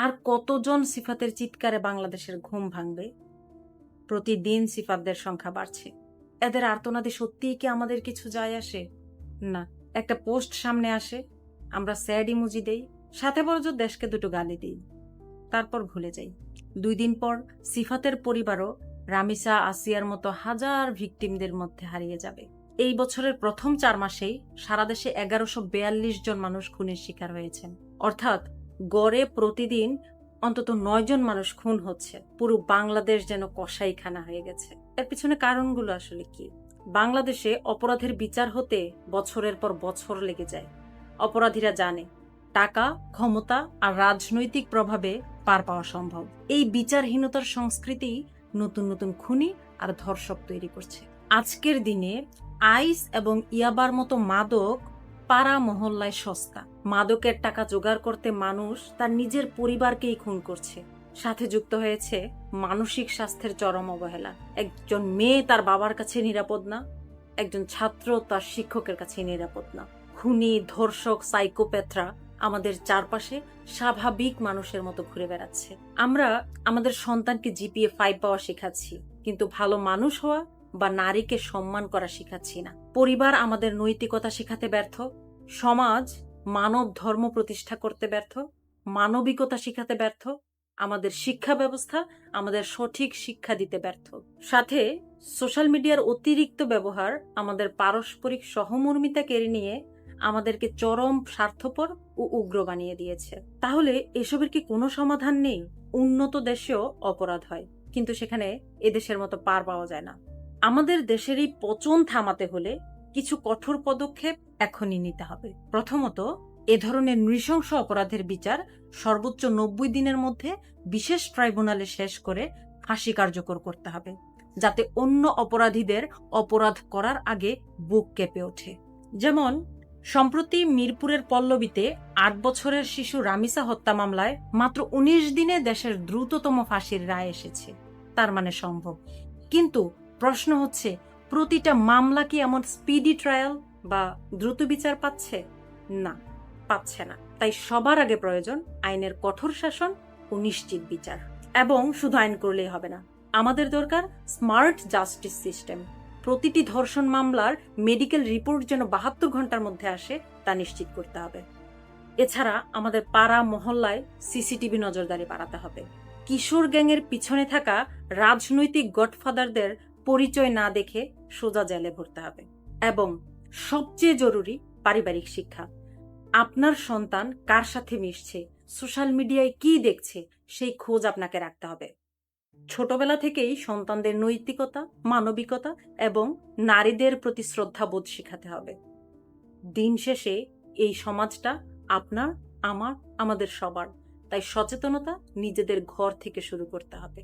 আর কতজন সিফাতের চিৎকারে বাংলাদেশের ঘুম ভাঙবে? প্রতিদিন সিফাতদের সংখ্যা বাড়ছে। এদের আর্তনাদে সত্যিই কি আমাদের কিছু যায় আসে? না। একটা পোস্ট সামনে আসে, আমরা স্যাড ইমোজি দেই, সাথে বড়জোর দেশকে দুটো গালি দিই, তারপর ভুলে যাই। 2 দিন পর সিফাতের পরিবারও রামিসা, আসিয়ার মতো হাজার ভিকটিমদের মধ্যে হারিয়ে যাবে। এই বছরের প্রথম 4 মাসেই সারা দেশে 1142 জন মানুষ খুনের শিকার হয়েছেন। অর্থাৎ গড়ে প্রতিদিন অন্তত 9 জন মানুষ খুন হচ্ছে। পুরো বাংলাদেশ যেন কসাইখানা হয়ে গেছে। এর পিছনে কারণগুলো আসলে কি? বাংলাদেশে অপরাধের বিচার হতে বছরের পর বছর লেগে যায়। অপরাধীরা জানে টাকা, ক্ষমতা আর রাজনৈতিক প্রভাবে পার পাওয়া সম্ভব। এই বিচারহীনতার সংস্কৃতি নতুন নতুন খুনি আর ধর্ষক তৈরি করছে। আজকের দিনে আইস এবং ইয়াবার মতো মাদক পাড়া মহল্লায় সস্তা। মাদকের টাকা জোগাড় করতে মানুষ তার নিজের পরিবারকেই খুন করছে। সাথে যুক্ত হয়েছে মানসিক স্বাস্থ্যের চরম অবহেলা। একজন মেয়ে তার বাবার কাছে নিরাপদ না, একজন ছাত্র তার শিক্ষকের কাছে নিরাপদ না। খুনি, ধর্ষক, সাইকোপ্যাথরা আমাদের চারপাশে স্বাভাবিক মানুষের মতো ঘুরে বেড়াচ্ছে। আমরা আমাদের সন্তানকে জিপিএ 5 পাওয়া শেখাচ্ছি, কিন্তু ভালো মানুষ হওয়া বা নারীকে সম্মান করা শেখাচ্ছি না। পরিবার আমাদের নৈতিকতা শেখাতে ব্যর্থ, সমাজ মানব ধর্ম প্রতিষ্ঠা করতে ব্যর্থ, মানবিকতা শিখাতে ব্যর্থ, আমাদের শিক্ষা ব্যবস্থা আমাদের সঠিক শিক্ষা দিতে ব্যর্থ। সাথে সোশ্যাল মিডিয়ার অতিরিক্ত ব্যবহার আমাদের পারস্পরিক সহমর্মিতা কেড়ে নিয়ে আমাদেরকে চরম স্বার্থপর ও উগ্র বানিয়ে দিয়েছে। তাহলে এসবের কি কোনো সমাধান নেই? উন্নত দেশেও অপরাধ হয়, কিন্তু সেখানে এদেশের মতো পার পাওয়া যায় না। আমাদের দেশের এই পচন থামাতে হলে কিছু কঠোর পদক্ষেপ এখনই নিতে হবে। প্রথমত, এ ধরনের নৃশংস অপরাধের বিচার সর্বোচ্চ 90 দিনের মধ্যে বিশেষ ট্রাইব্যুনালে শেষ করে ফাঁসি কার্যকর করতে হবে, যাতে অন্য অপরাধীদের অপরাধ করার আগে বুক কেঁপে ওঠে। যেমন সম্প্রতি মিরপুরের পল্লবীতে 8 বছরের শিশু রামিসা হত্যা মামলায় মাত্র 19 দিনে দেশের দ্রুততম ফাঁসির রায় এসেছে। তার মানে সম্ভব। কিন্তু প্রশ্ন হচ্ছে, প্রতিটা মামলা কি এমন স্পিডি ট্রায়াল বা দ্রুত বিচার পাচ্ছে? না, পাচ্ছে না। তাই সবার আগে প্রয়োজন আইনের কঠোর শাসন ও নিশ্চিত বিচার। এবং শুধু আইন করলেই হবে না, আমাদের দরকার স্মার্ট জাস্টিস সিস্টেম। প্রতিটি ধর্ষণ মামলার মেডিকেল রিপোর্ট যেন 72 ঘন্টার মধ্যে আসে, তা নিশ্চিত করতে হবে। এছাড়া আমাদের পাড়া মহল্লায় সিসিটিভি নজরদারি বাড়াতে হবে। কিশোর গ্যাংয়ের পিছনে থাকা রাজনৈতিক গডফাদারদের পরিচয় না দেখে সোজা জেলে ভরতে হবে। এবং সবচেয়ে জরুরি, পারিবারিক শিক্ষা। আপনার সন্তান কার সাথে মিশছে, সোশ্যাল মিডিয়ায় কি দেখছে, সেই খোঁজ আপনাকে রাখতে হবে। ছোটবেলা থেকেই সন্তানদের নৈতিকতা, মানবিকতা এবং নারীদের প্রতি শ্রদ্ধাবোধ শেখাতে হবে। দিন শেষে এই সমাজটা আপনার, আমার, আমাদের সবার। তাই সচেতনতা নিজেদের ঘর থেকে শুরু করতে হবে।